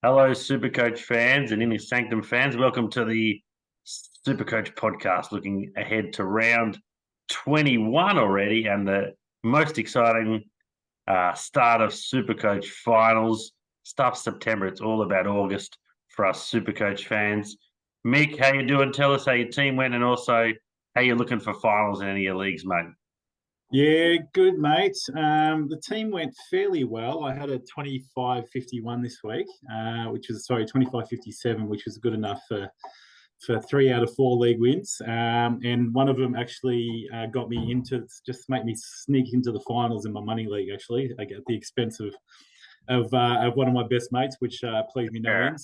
Hello, SuperCoach fans and any Sanctum fans. Welcome to the SuperCoach podcast, looking ahead to round 21 already and the most exciting start of SuperCoach finals. Stuff September. It's all about August for us SuperCoach fans. Mick, how you doing? Tell us how your team went and also how you're looking for finals in any of your leagues, mate. Yeah, good, mate. The team went fairly well. I had a 25-51 this week, 25-57, which was good enough for 3 out of 4 league wins. And one of them actually got me into just make me sneak into the finals in my money league. Actually, at the expense of one of my best mates, which pleased me no end.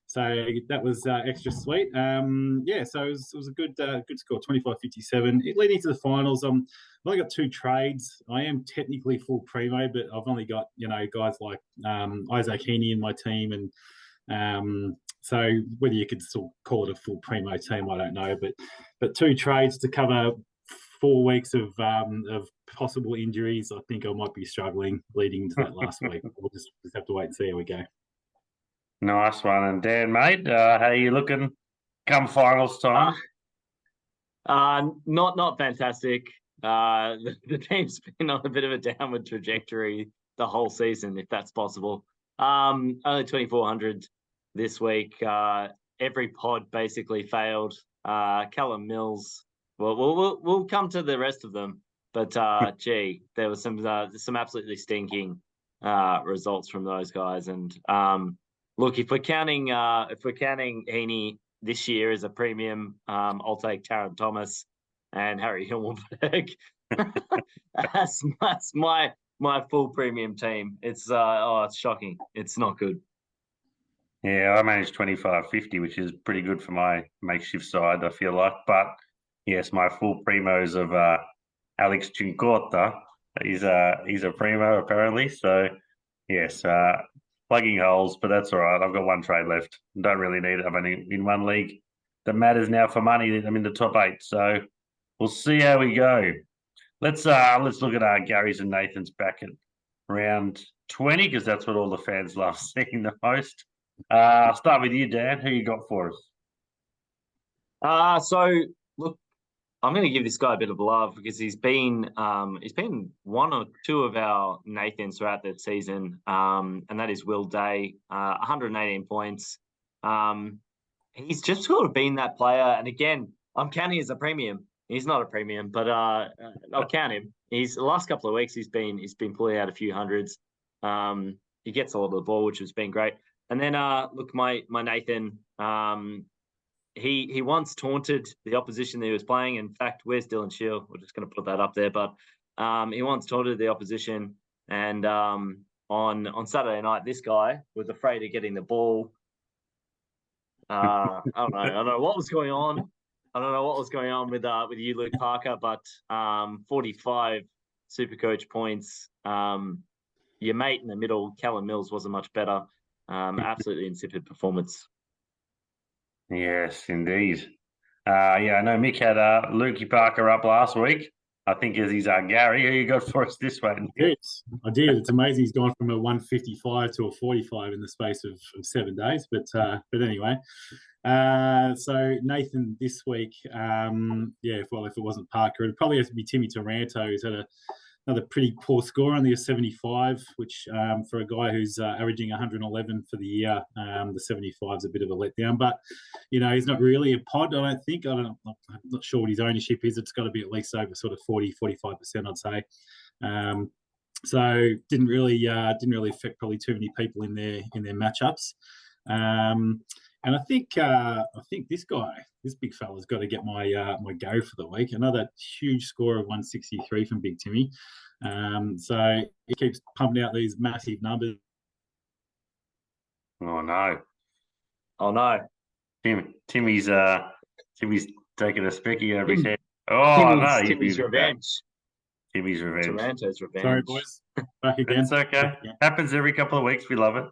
So that was extra sweet. So it was a good score, 25-57. Leading to the finals, I've only got 2 trades. I am technically full primo, but I've only got guys like Isaac Heaney in my team, and so whether you could still call it a full primo team, I don't know. But 2 trades to cover 4 weeks of possible injuries. I think I might be struggling leading into that last week. We'll just have to wait and see how we go. Nice one. And Dan, mate, how are you looking come finals time? Not fantastic. The team's been on a bit of a downward trajectory the whole season, if that's possible. Only 2,400 this week. Every pod basically failed. Callum Mills. Well, we'll come to the rest of them, but there was some absolutely stinking results from those guys. And look, if we're counting Heaney this year as a premium, I'll take Taron Thomas and Harry Himmelberg. that's my full premium team. It's shocking. It's not good. Yeah, I managed 25-50, which is pretty good for my makeshift side, I feel like. But yes, my full primos of Alex Cincotta. He's a primo apparently. So yes, plugging holes, but that's all right. I've got 1 trade left. Don't really need it. I'm only in 1 league that matters now for money. I'm in the top 8, so we'll see how we go. Let's look at Gary's and Nathan's back at round 20 because that's what all the fans love seeing the most. I'll start with you, Dan. Who you got for us? So look, I'm going to give this guy a bit of love because he's been 1 or 2 of our Nathans throughout the season, and that is Will Day, 118 points. He's just sort of been that player, and again, I'm counting as a premium. He's not a premium, but I'll count him. The last couple of weeks he's been pulling out a few hundreds. He gets a lot of the ball, which has been great. And then look, my Nathan. He once taunted the opposition that he was playing. In fact, where's Dylan Shield? We're just going to put that up there. But he once taunted the opposition. And on Saturday night, this guy was afraid of getting the ball. I don't know what was going on. I don't know what was going on with you, Luke Parker. But 45 SuperCoach points. Your mate in the middle, Callum Mills, wasn't much better. Absolutely insipid performance. Yes, indeed. I know Mick had Lukey Parker up last week. I think as he's Gary. Who you got for us this week? I did. It's amazing. He's gone from a 155 to a 45 in the space of 7 days. But anyway, so Nathan this week, if it wasn't Parker, it'd probably have to be Timmy Taranto, who's had another pretty poor score, only a 75, which for a guy who's averaging 111 for the year, the 75 is a bit of a letdown. But, he's not really a pod, I don't think. I'm not sure what his ownership is. It's got to be at least over sort of 40, 45%, I'd say. So didn't really affect probably too many people in their matchups. And I think this big fella's got to get my go for the week. Another huge score of 163 from Big Timmy. So he keeps pumping out these massive numbers. Oh no! Timmy's taking a specky over his head. Oh no! Timmy's revenge. Timmy's revenge. Taranto's revenge. Sorry, boys. Back again. It's okay. Happens every couple of weeks. We love it.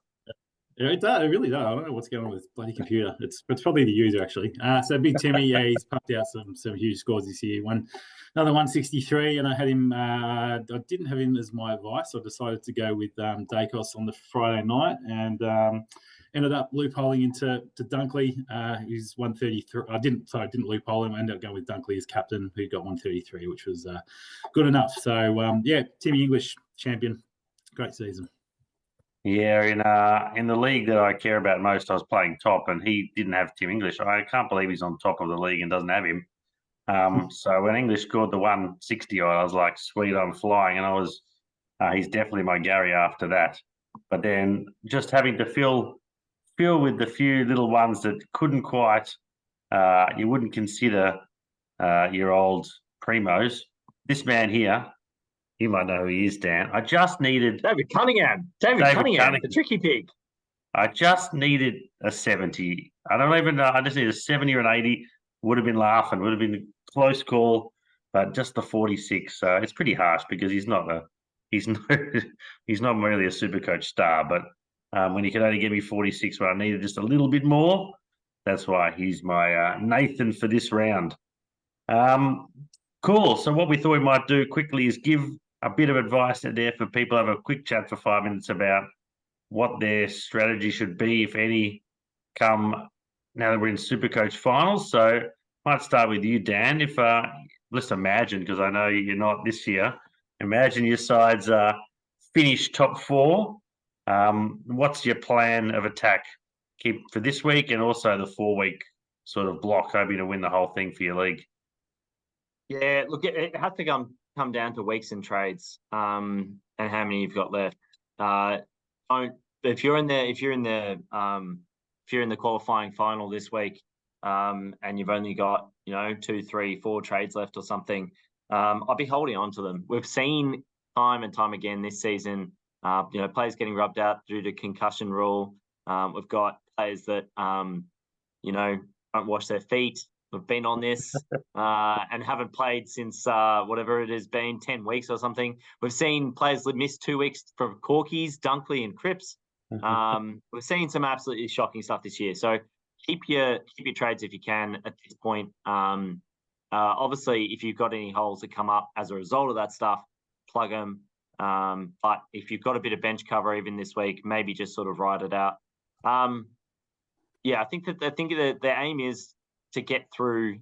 Yeah, it does. It really does. I don't know what's going on with this bloody computer. It's probably the user actually. So Big Timmy, yeah, he's pumped out some huge scores this year. Another 163, and I had him. I didn't have him as my advice. I decided to go with Dacos on the Friday night, and ended up loopholing into Dunkley. He's 133. I didn't loophole him. I ended up going with Dunkley as captain, who got 133, which was good enough. So yeah, Timmy English champion. Great season. Yeah, in the league that I care about most, I was playing top, and he didn't have Tim English. I can't believe he's on top of the league and doesn't have him. So when English scored the 160, I was like, "Sweet, I'm flying!" And he's definitely my Gary after that. But then just having to fill with the few little ones that couldn't quite, you wouldn't consider your old primos. This man here. You might know who he is, Dan. I just needed David Cunningham. David Cunningham, the tricky pig. I just needed a 70. I don't even know. I just need a 70 or an 80. Would have been laughing. Would have been a close call, but just the 46. So it's pretty harsh because he's not he's not really a SuperCoach star. But when you can only give me 46, where I needed just a little bit more, that's why he's my Nathan for this round. Cool. So what we thought we might do quickly is give a bit of advice there for people. Have a quick chat for 5 minutes about what their strategy should be, if any, come now that we're in SuperCoach finals. So might start with you, Dan. If let's imagine, because I know you're not this year, imagine your sides finish top 4. What's your plan of attack? Keep for this week and also the 4-week sort of block, hoping to win the whole thing for your league. Yeah, look, it has to come down to weeks and trades, and how many you've got left. If you're in the qualifying final this week, and you've only got 2, 3, 4 trades left or something, I'd be holding on to them. We've seen time and time again this season, players getting rubbed out due to concussion rule. We've got players that don't wash their feet. We've been on this and haven't played since whatever it has been, 10 weeks or something. We've seen players miss 2 weeks from Corkies, Dunkley, and Cripps. We've seen some absolutely shocking stuff this year. So keep your trades if you can at this point. Obviously, if you've got any holes that come up as a result of that stuff, plug them. But if you've got a bit of bench cover even this week, maybe just sort of ride it out. I think that the aim is to get through,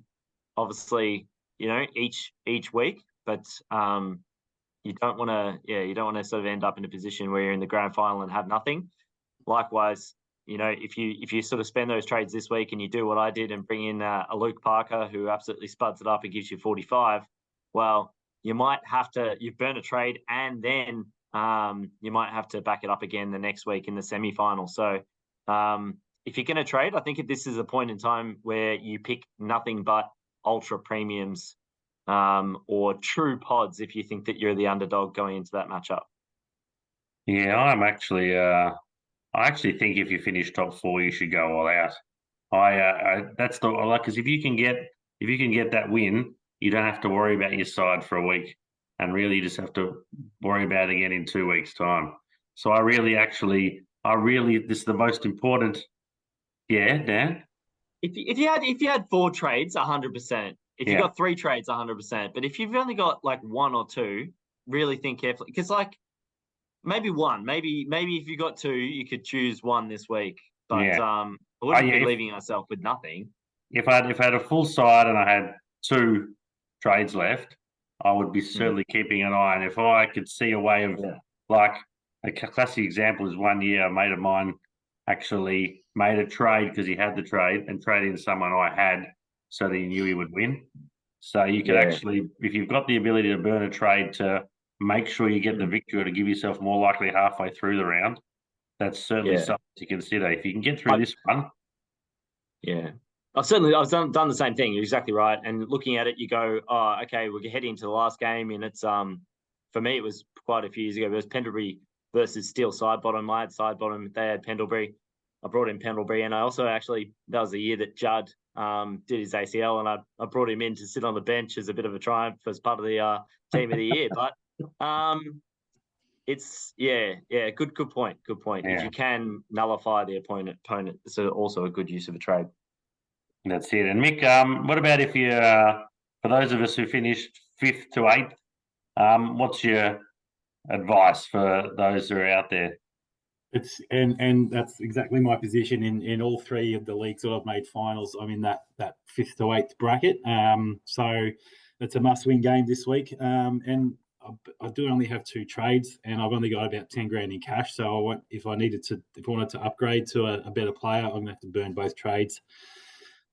obviously, each week, but you don't want to sort of end up in a position where you're in the grand final and have nothing. Likewise, if you sort of spend those trades this week and you do what I did and bring in a Luke Parker who absolutely spuds it up and gives you 45, well, you've burned a trade and then you might have to back it up again the next week in the semi-final. So if you're going to trade, I think this is a point in time where you pick nothing but ultra premiums or true pods if you think that you're the underdog going into that matchup. Yeah, I actually think if you finish top 4, you should go all out. That's because if you can get that win, you don't have to worry about your side for a week, and really you just have to worry about it again in 2 weeks' time. So this is the most important. Yeah, Dan. If you had 4 trades, 100%. If you got 3 trades, 100%. But if you've only got like 1 or 2, really think carefully, because maybe 1, maybe if you got 2, you could choose 1 this week. But I wouldn't be leaving myself with nothing. If I had a full side and I had 2 trades left, I would be certainly keeping an eye. And if I could see a way of like a classic example is one year a mate of mine actually made a trade because he had the trade and traded in someone I had so that he knew he would win. So you could actually, if you've got the ability to burn a trade to make sure you get the victory or to give yourself more likely halfway through the round, that's certainly something to consider. If you can get through this one. Yeah. I've done the same thing. You're exactly right. And looking at it, you go, oh, okay, we're heading into the last game. And it's, for me, it was quite a few years ago. It was Pendlebury versus Steel Sidebottom. I had Sidebottom. They had Pendlebury. I brought in Pendlebury. And I also that was the year that Judd did his ACL. And I brought him in to sit on the bench as a bit of a triumph as part of the team of the year. But It's good point. Good point. Yeah. If you can nullify the opponent, it's also a good use of a trade. That's it. And Mick, what about if you, for those of us who finished 5th to 8th, what's your advice for those who are out there? It's and that's exactly my position in all three of the leagues that I've made finals. I'm in that 5th to 8th bracket. So it's a must-win game this week. And I do only have 2 trades, and I've only got about 10 grand in cash. So if I wanted to upgrade to a better player, I'm gonna have to burn both trades.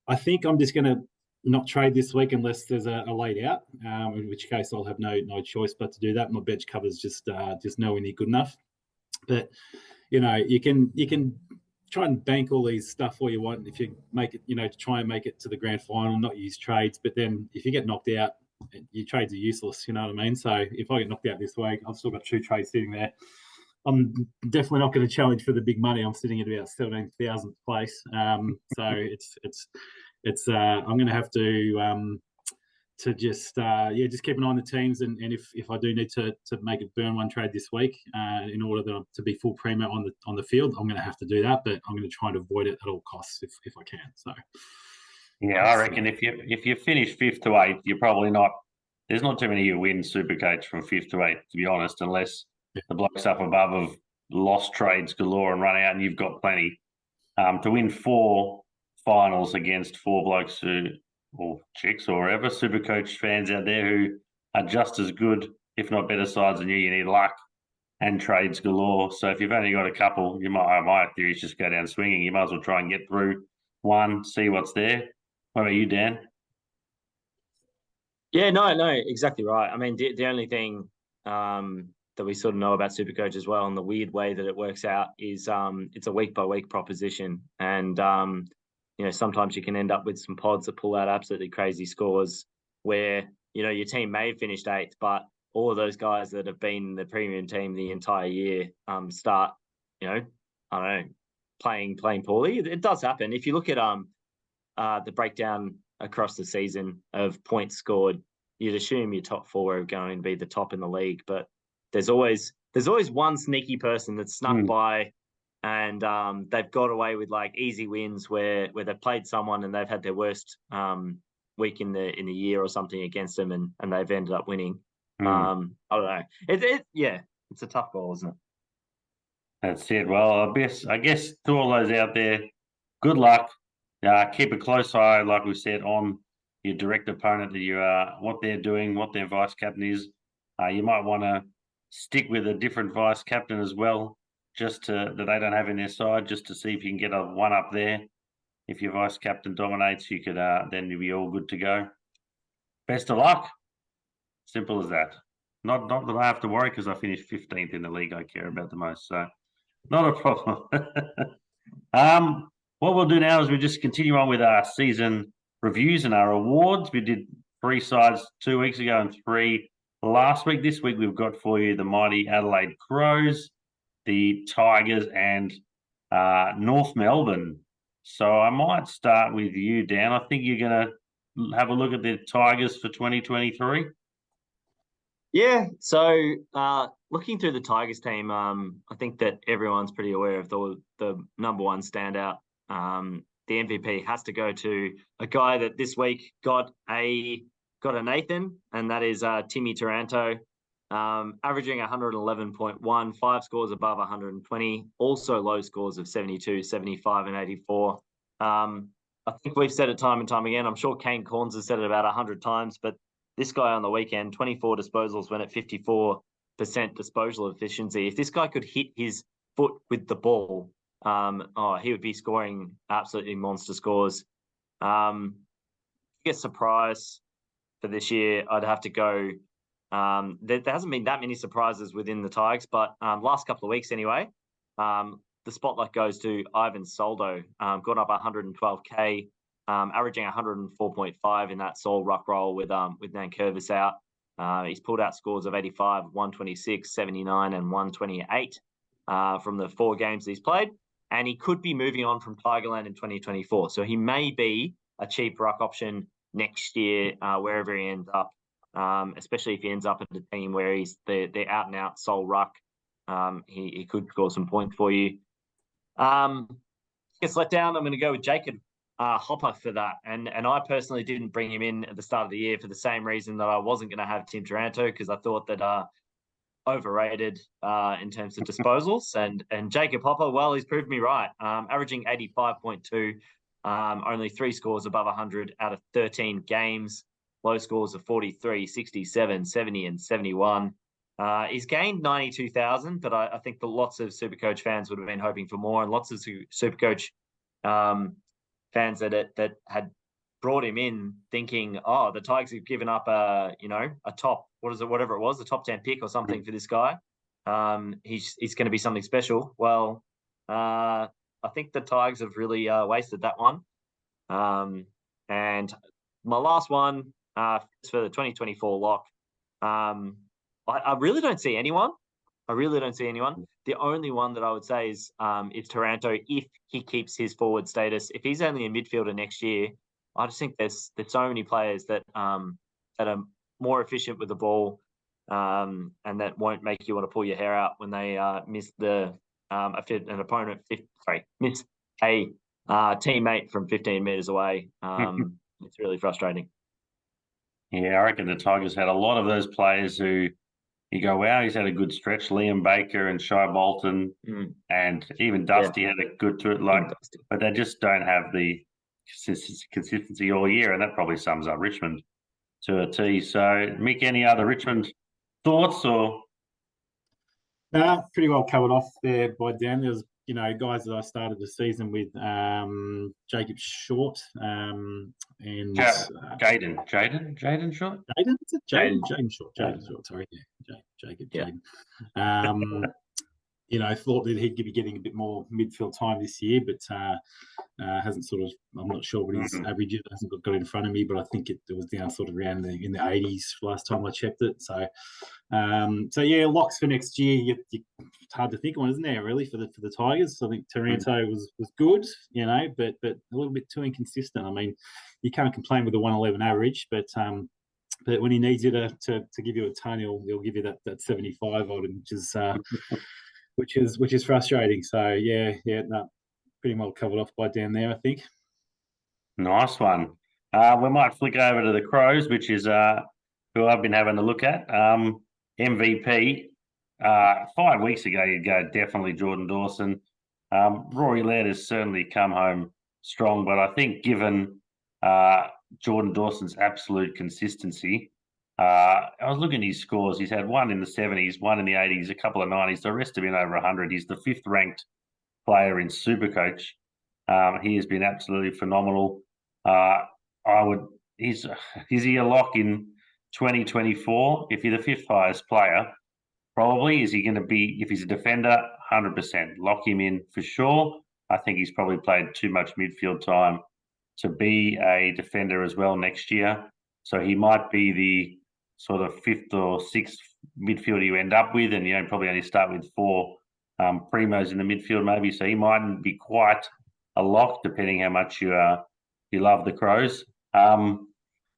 I think I'm just gonna not trade this week unless there's a late out, in which case I'll have no choice but to do that. My bench cover's just nowhere near good enough. But you can try and bank all these stuff all you want if you make it, to try and make it to the grand final, not use trades. But then if you get knocked out, your trades are useless. You know what I mean? So if I get knocked out this week, I've still got 2 trades sitting there. I'm definitely not going to challenge for the big money. I'm sitting at about 17,000th place. So it's I'm going to have to just keep an eye on the teams, and if I do need to make it burn one trade this week in order to be full primo on the field, I'm going to have to do that. But I'm going to try and avoid it at all costs if I can. So yeah, I reckon if you finish 5th to 8th, you're probably not. There's not too many who win SuperCoach from 5th to 8th, to be honest, unless the blokes up above have lost trades galore and run out, and you've got plenty. To win 4 finals against 4 blokes or chicks or whatever, SuperCoach fans out there who are just as good, if not better sides than you need luck and trades galore. So if you've only got a couple, my theory is just go down swinging. You might as well try and get through one, see what's there. What about you, Dan? Yeah, no, exactly right. I mean, the only thing that we sort of know about SuperCoach as well, and the weird way that it works out is it's a week by week proposition, and sometimes you can end up with some pods that pull out absolutely crazy scores where your team may have finished 8th, but all of those guys that have been the premium team the entire year start I don't know, playing poorly. It does happen. If you look at the breakdown across the season of points scored, you'd assume your top 4 are going to be the top in the league, but there's always one sneaky person that's snuck by, and they've got away with like easy wins where they've played someone and they've had their worst week in the year or something against them, and they've ended up winning. I don't know. It's a tough goal, isn't it? That's it. Well, I guess to all those out there, good luck. Keep a close eye, like we said, on your direct opponent, what they're doing, what their vice captain is. You might want to stick with a different vice captain as well, that they don't have in their side, just to see if you can get a one up there. If your vice captain dominates, you could then you'll be all good to go. Best of luck. Simple as that. Not that I have to worry because I finished 15th in the league I care about the most, so not a problem. What we'll do now is we just continue on with our season reviews and our awards. We did 3 sides 2 weeks ago and 3 last week. This week we've got for you the mighty Adelaide Crows, the Tigers, and North Melbourne. So I might start with you, Dan. I think you're going to have a look at the Tigers for 2023. Yeah, so looking through the Tigers team, I think that everyone's pretty aware of the number one standout. The MVP has to go to a guy that this week got a Nathan, and that is Timmy Taranto, averaging 111.1, 5 scores above 120, also low scores of 72, 75, and 84. I think we've said it time and time again. I'm sure Kane Corns has said it about 100 times, but this guy on the weekend, 24 disposals, went at 54% disposal efficiency. If this guy could hit his foot with the ball, he would be scoring absolutely monster scores. Biggest surprise for this year, I'd have to go. There hasn't been that many surprises within the Tigers, but last couple of weeks anyway, the spotlight goes to Ivan Soldo. Got up 112k. Averaging 104.5 in that sole ruck roll with Nankervis out. He's pulled out scores of 85, 126, 79, and 128 from the 4 games he's played. And he could be moving on from Tigerland in 2024. So he may be a cheap ruck option next year, wherever he ends up, especially if he ends up at a team where he's the out-and-out sole ruck. he could score some points for you. Gets let down. I'm going to go with Jacob Hopper for that. And I personally didn't bring him in at the start of the year for the same reason that I wasn't going to have Tim Taranto, because I thought that overrated in terms of disposals. And Jacob Hopper, well, he's proved me right. Averaging 85.2, only 3 scores above 100 out of 13 games. Low scores of 43, 67, 70, and 71. He's gained 92,000, but I think that lots of SuperCoach fans would have been hoping for more, and lots of SuperCoach fans that had brought him in thinking, oh, the Tigers have given up a top, whatever it was, the top 10 pick or something for this guy. He's going to be something special. Well, I think the Tigers have really wasted that one. And my last one for the 2024 lock. I really don't see anyone. The only one that I would say is Taranto, if he keeps his forward status. If he's only a midfielder next year, I just think there's so many players that are more efficient with the ball, and that won't make you want to pull your hair out when they miss miss a teammate from 15 meters away. It's really frustrating. Yeah, I reckon the Tigers had a lot of those players who you go, wow, he's had a good stretch. Liam Baker and Shai Bolton, and even Dusty had a good to it. But they just don't have the consistency all year, and that probably sums up Richmond to a T. So, Mick, any other Richmond thoughts or? Pretty well covered off there by Dan. There's guys that I started the season with, Jacob Short, and Jaden Short. Jaden Short. Sorry, yeah, Jacob. Jaden. Thought that he'd be getting a bit more midfield time this year, but hasn't sort of. I'm not sure what his average is. I hasn't got it in front of me, but I think it was down sort of around in the 80s last time I checked it. So yeah, locks for next year. It's hard to think of one, isn't there? Really for the Tigers. I think Taranto was good, but a little bit too inconsistent. I mean, you can't complain with a 111 average, but when he needs you to give you a ton, he'll give you that 75 odd, which is frustrating. So yeah, no, pretty well covered off by Dan there, I think. Nice one. We might flick over to the Crows, which is who I've been having a look at. MVP. 5 weeks ago, you'd go definitely Jordan Dawson. Rory Laird has certainly come home strong, but I think given Jordan Dawson's absolute consistency, I was looking at his scores. He's had one in the 70s, one in the 80s, a couple of 90s. The rest have been over 100. He's the 5th ranked player in SuperCoach. He has been absolutely phenomenal. Is he a lock in 2024? If you're the 5th highest player, probably. Is he going to be, if he's a defender, 100%. Lock him in for sure. I think he's probably played too much midfield time to be a defender as well next year. So he might be the sort of 5th or 6th midfielder you end up with, and you probably only start with 4 primos in the midfield maybe. So he mightn't be quite a lock, depending how much you love the Crows.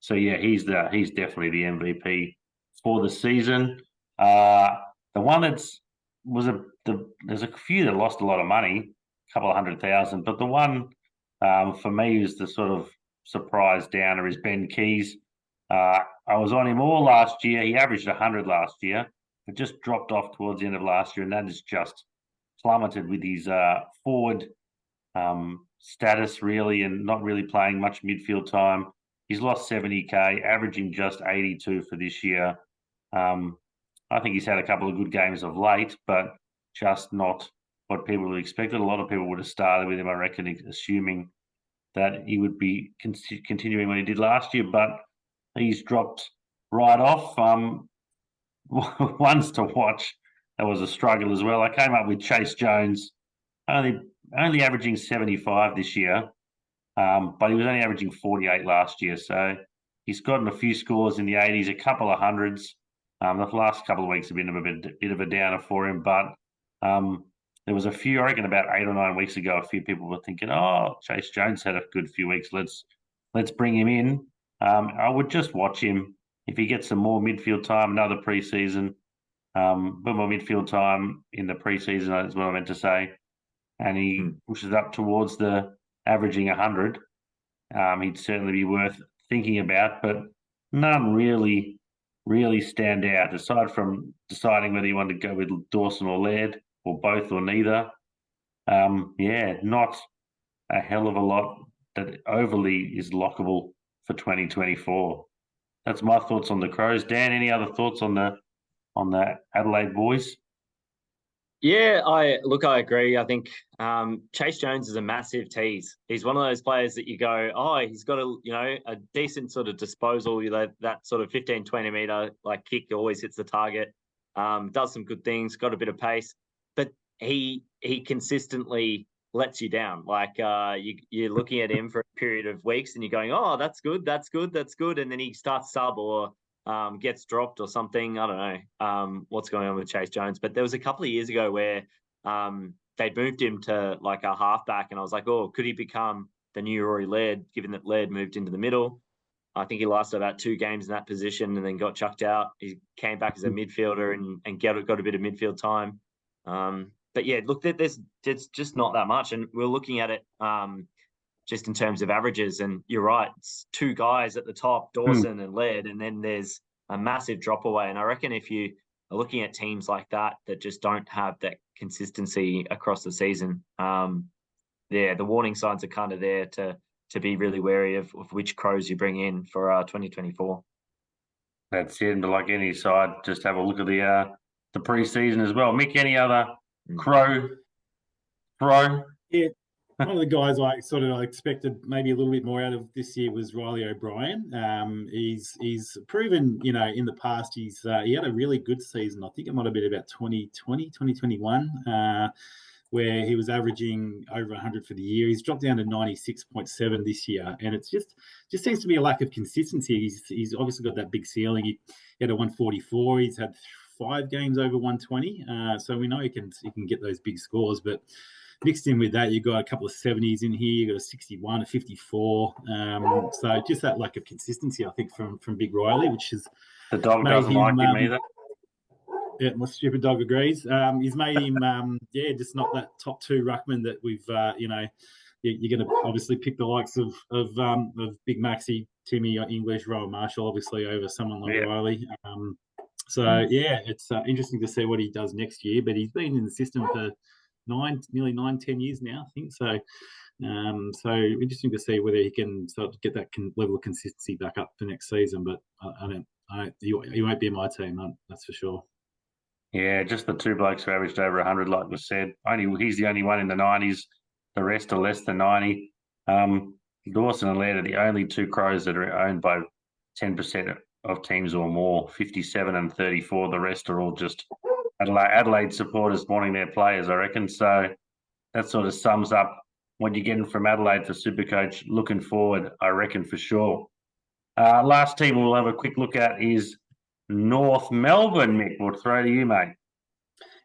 So yeah, he's definitely the MVP for the season. The one there's a few that lost a lot of money, a couple of 100,000, but the one for me is the sort of surprise downer is Ben Keys. I was on him all last year. He averaged 100 last year, but just dropped off towards the end of last year, and that has just plummeted with his forward status really, and not really playing much midfield time. He's lost 70k, averaging just 82 for this year. I think he's had a couple of good games of late, but just not what people would have expected. A lot of people would have started with him, I reckon, assuming that he would be continuing what he did last year, but he's dropped right off. Ones to watch, that was a struggle as well. I came up with Chase Jones, only averaging 75 this year, but he was only averaging 48 last year. So he's gotten a few scores in the 80s, a couple of hundreds. The last couple of weeks have been a bit of a downer for him, but there was a few, I reckon about 8 or 9 weeks ago, a few people were thinking, oh, Chase Jones had a good few weeks. Let's bring him in. I would just watch him. If he gets some more midfield time, another preseason, But more midfield time in the preseason is what I meant to say, and he pushes up towards the averaging 100. He'd certainly be worth thinking about, but none really stand out aside from deciding whether you want to go with Dawson or Laird or both or neither. Not a hell of a lot that overly is lockable for 2024. That's my thoughts on the Crows. Dan, any other thoughts on the Adelaide boys? Yeah, I agree. I think Chase Jones is a massive tease. He's one of those players that you go, oh, he's got a decent sort of disposal. That sort of 15, 20 meter like kick always hits the target. Does some good things, got a bit of pace, but he consistently lets you down. Like you're looking at him for a period of weeks and you're going, oh, that's good, and then he starts sub or gets dropped or something. I don't know what's going on with Chase Jones. But there was a couple of years ago where they'd moved him to like a halfback, and I was like, oh, could he become the new Rory Laird, given that Laird moved into the middle? I think he lasted about 2 games in that position and then got chucked out. He came back as a midfielder and got a bit of midfield time. But yeah, look, there's just not that much. And we're looking at it just in terms of averages. And you're right, it's 2 guys at the top, Dawson and Laird, and then there's a massive drop away. And I reckon if you are looking at teams like that just don't have that consistency across the season, the warning signs are kind of there to be really wary of which Crows you bring in for 2024. That's it. And like any side, just have a look at the pre-season as well. Mick, any other Crow? Yeah, one of the guys I expected maybe a little bit more out of this year was Riley O'Brien. He's proven, in the past he had a really good season. I think it might have been about 2020, 2021, where he was averaging over 100 for the year. He's dropped down to 96.7 this year, and it's just seems to be a lack of consistency. He's obviously got that big ceiling. He had a 144. He's had 5 games over 120, so we know he can get those big scores. But mixed in with that, you've got a couple of 70s in here. You've got a 61, a 54. So just that lack of consistency, I think, from Big Riley, which is the dog doesn't like him either. Yeah, my stupid dog agrees. He's made him, just not that top 2 ruckman that we've, you're going to obviously pick the likes of Big Maxi, Timmy English, Rowan Marshall, obviously over someone like Riley. It's interesting to see what he does next year. But he's been in the system for nearly 9-10 years now, I think. So, so interesting to see whether he can sort of get that level of consistency back up for next season. But he won't be in my team, that's for sure. Yeah, just the 2 blokes who averaged over 100, like was said. He's the only one in the 90s. The rest are less than 90. Dawson and Laird are the only 2 Crows that are owned by 10% of teams or more, 57 and 34. The rest are all just Adelaide supporters wanting their players, I reckon. So that sort of sums up what you're getting from Adelaide for SuperCoach looking forward, I reckon, for sure. Last team we'll have a quick look at is North Melbourne. Mick, we'll throw to you, mate.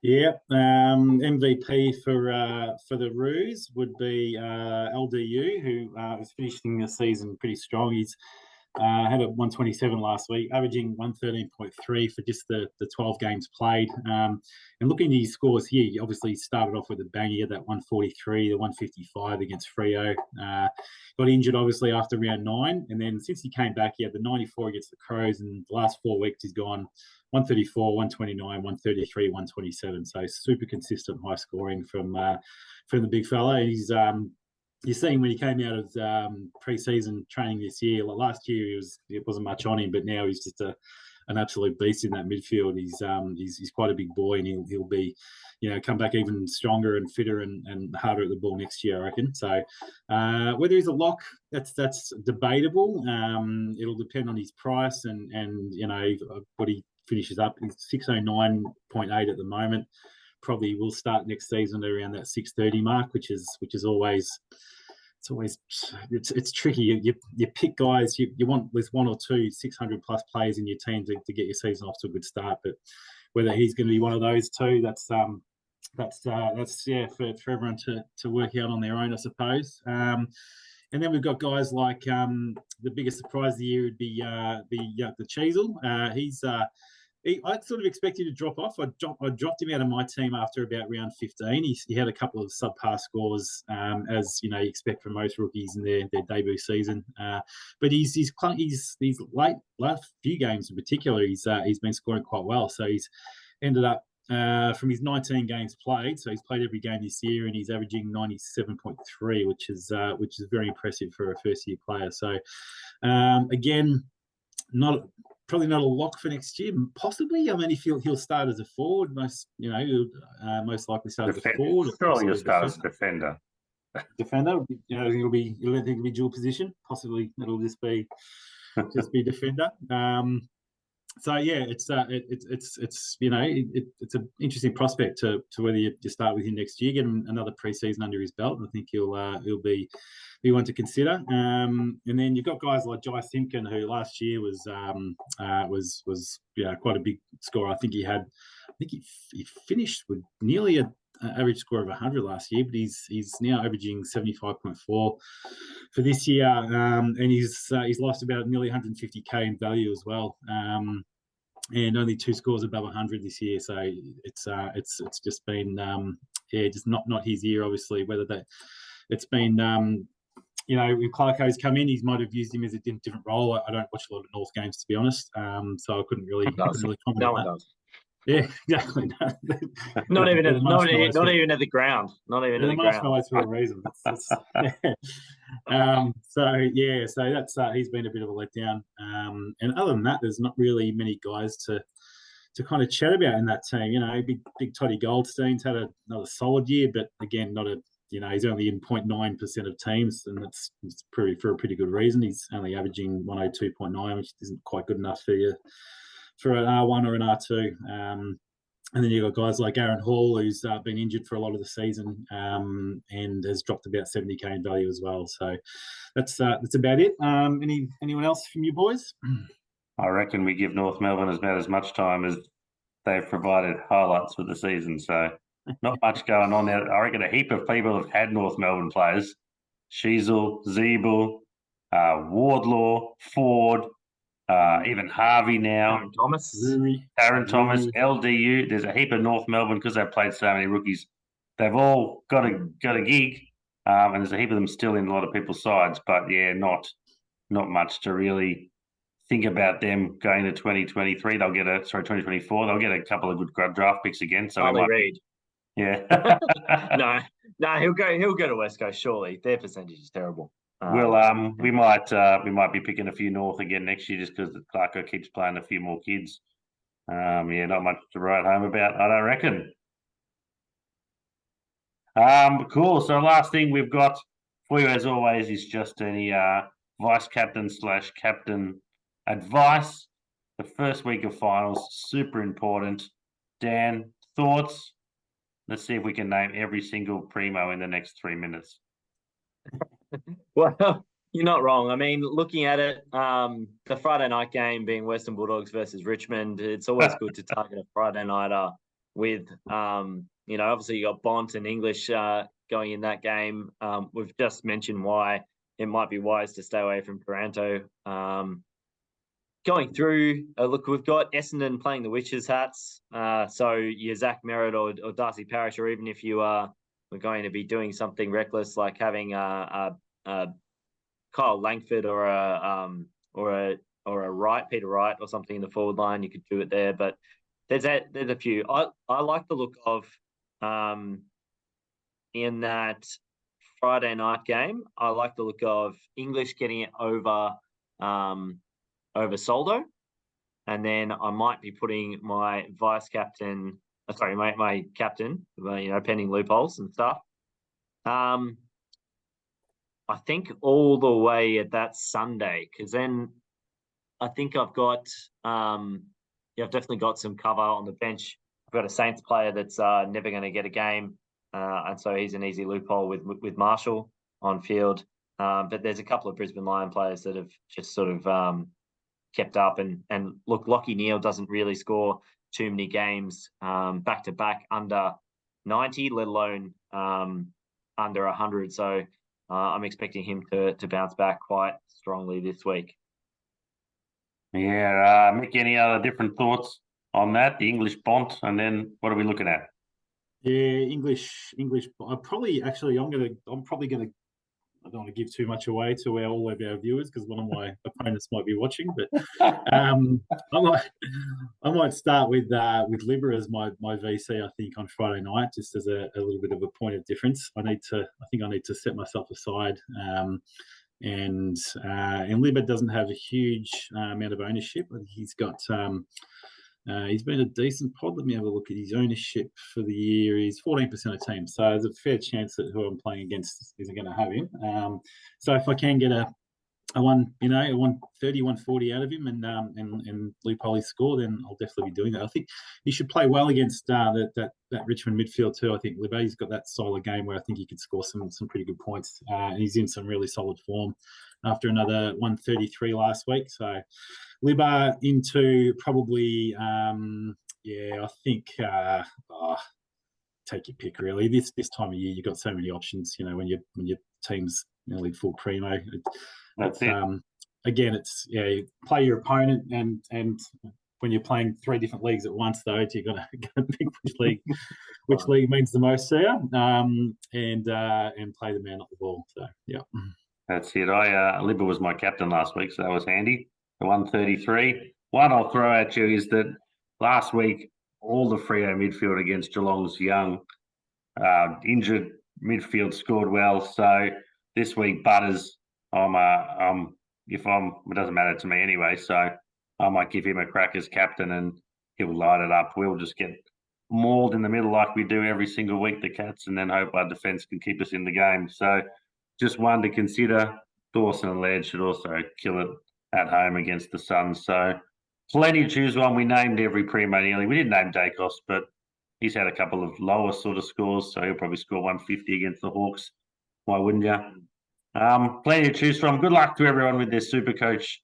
Yeah, MVP for the Roos would be LDU, who is finishing the season pretty strong. He's had a 127 last week, averaging 113.3 for just the 12 games played. And looking at his scores here, he obviously started off with a bang. He had that 143, the 155 against Freo. Got injured, obviously, after round 9. And then since he came back, he had the 94 against the Crows. And the last 4 weeks, he's gone 134, 129, 133, 127. So super consistent high scoring from the big fella. He's you're seeing when he came out of pre-season training this year. Like last year, it wasn't much on him, but now he's just an absolute beast in that midfield. He's quite a big boy, and he'll be, come back even stronger and fitter and harder at the ball next year, I reckon. So whether he's a lock, that's debatable. It'll depend on his price and what he finishes up. He's 609.8 at the moment. Probably will start next season around that 630 mark, which is always. It's tricky. You pick guys. You want there's 1 or 2 600 plus players in your team to get your season off to a good start. But whether he's going to be one of those 2, that's for everyone to work out on their own, I suppose. And then we've got guys like the biggest surprise of the year would be the Cheezel. He's I sort of expected to drop off. I dropped him out of my team after about round 15. He had a couple of subpar scores, as you expect from most rookies in their debut season. But he's last few games in particular, he's been scoring quite well. So he's ended up from his 19 games played. So he's played every game this year, and he's averaging 97.3, which is very impressive for a first year player. So again, probably not a lock for next year. Possibly, I mean, if he'll start as a forward, most likely start as a forward. Surely he'll start as a defender. Defender, it'll be dual position. Possibly it'll just be defender. So yeah, it's an interesting prospect to whether you start with him next year, get him another preseason under his belt. I think he'll be one to consider. And then you've got guys like Jai Simpkin, who last year was quite a big scorer. I think he finished with nearly an average score of 100 last year, but he's now averaging 75.4 for this year, and he's lost about nearly 150k in value as well. And only 2 scores above 100 this year, so it's just been just not his year. Obviously, whether that it's been when Clarko's come in, he might have used him as a different role. I don't watch a lot of North games, to be honest, so I couldn't really comment on that. Does. Yeah, exactly. Not even at the ground. Not even at the ground. Marshmallows for a reason. So that's he's been a bit of a letdown. And other than that, there's not really many guys to kind of chat about in that team. Big Toddy Goldstein's had another solid year, but again, not a he's only in 0.9% of teams, and that's for a pretty good reason. He's only averaging 102.9, which isn't quite good enough for an R1 or an R2. And then you've got guys like Aaron Hall, who's been injured for a lot of the season, and has dropped about 70k in value as well. So that's about it. Anyone else from you boys? I reckon we give North Melbourne about as much time as they've provided highlights for the season. So not much going on there. I reckon a heap of people have had North Melbourne players: Sheasel, Zeeble, Wardlaw, Ford, even Harvey now. Aaron Thomas, LDU. There's a heap of North Melbourne because they've played so many rookies. They've all got a gig, and there's a heap of them still in a lot of people's sides. But yeah, not much to really think about them going to 2023. 2024. They'll get a couple of good draft picks again. So Harley Reid. Yeah. No, he'll go to West Coast surely. Their percentage is terrible. We might be picking a few North again next year just because Clarko keeps playing a few more kids. Not much to write home about, I don't reckon. Cool. So last thing we've got for you, as always, is just any vice captain / captain advice. The first week of finals, super important. Dan, thoughts? Let's see if we can name every single primo in the next 3 minutes. Well, you're not wrong. I mean, looking at it, the Friday night game being Western Bulldogs versus Richmond, it's always good to target a Friday nighter with, obviously you got Bont and English going in that game. We've just mentioned why it might be wise to stay away from Taranto. Going through, look, we've got Essendon playing the Witches hats. So your Zach Merritt or Darcy Parish, or even if you are going to be doing something reckless like having a Kyle Langford or a Wright, Peter Wright or something in the forward line, you could do it there. But there's a few. I like the look of in that Friday night game. I like the look of English getting it over Soldo, and then I might be putting my vice captain. My captain, pending loopholes and stuff. I think all the way at that Sunday, because then I think I've got, I've definitely got some cover on the bench. I've got a Saints player that's never going to get a game, and so he's an easy loophole with Marshall on field. But there's a couple of Brisbane Lion players that have just sort of kept up, and look, Lockie Neal doesn't really score too many games back to back under 90, let alone under 100. So I'm expecting him to bounce back quite strongly this week. Yeah, Mick, any other different thoughts on that, the English Bont, and then what are we looking at? Yeah, English. I'm probably gonna. I don't want to give too much away to all of our viewers because one of my opponents might be watching. But I might start with Libra as my VC. I think on Friday night, just as a little bit of a point of difference. I think I need to set myself aside. And Libra doesn't have a huge amount of ownership. I think he's got. He's been a decent pod. Let me have a look at his ownership for the year. He's 14% of teams, so there's a fair chance that who I'm playing against isn't going to have him. So if I can get a 130, 140 out of him and loophole his score, then I'll definitely be doing that. I think he should play well against that Richmond midfield too. I think Libba's got that style of game where I think he could score some pretty good points. And he's in some really solid form after another 133 last week. So Libba into probably, I think take your pick really. This time of year, you've got so many options. When your team's nearly full primo. That's it. Again, it's you play your opponent, and when you're playing 3 different leagues at once, though, you've got to pick which league means the most to you, and play the man off the ball. So yeah. That's it. Libba was my captain last week, so that was handy. The 133. One I'll throw at you is that last week, all the Freo midfield against Geelong's young, injured midfield scored well. So this week, Butters, it doesn't matter to me anyway. So I might give him a crack as captain and he'll light it up. We'll just get mauled in the middle like we do every single week, the Cats, and then hope our defence can keep us in the game. So just one to consider. Dawson and Laird should also kill it at home against the Suns. So plenty to choose on. We named every primo nearly. We didn't name Dacos, but he's had a couple of lower sort of scores, so he'll probably score 150 against the Hawks. Why wouldn't you? Plenty to choose from. Good luck to everyone with their SuperCoach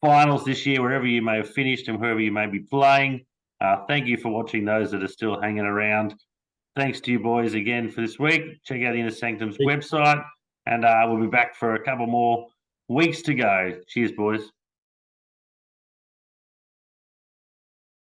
finals this year, wherever you may have finished and whoever you may be playing. Thank you for watching those that are still hanging around. Thanks to you boys again for this week. Check out Inner Sanctum's website, and we'll be back for a couple more weeks to go. Cheers, boys.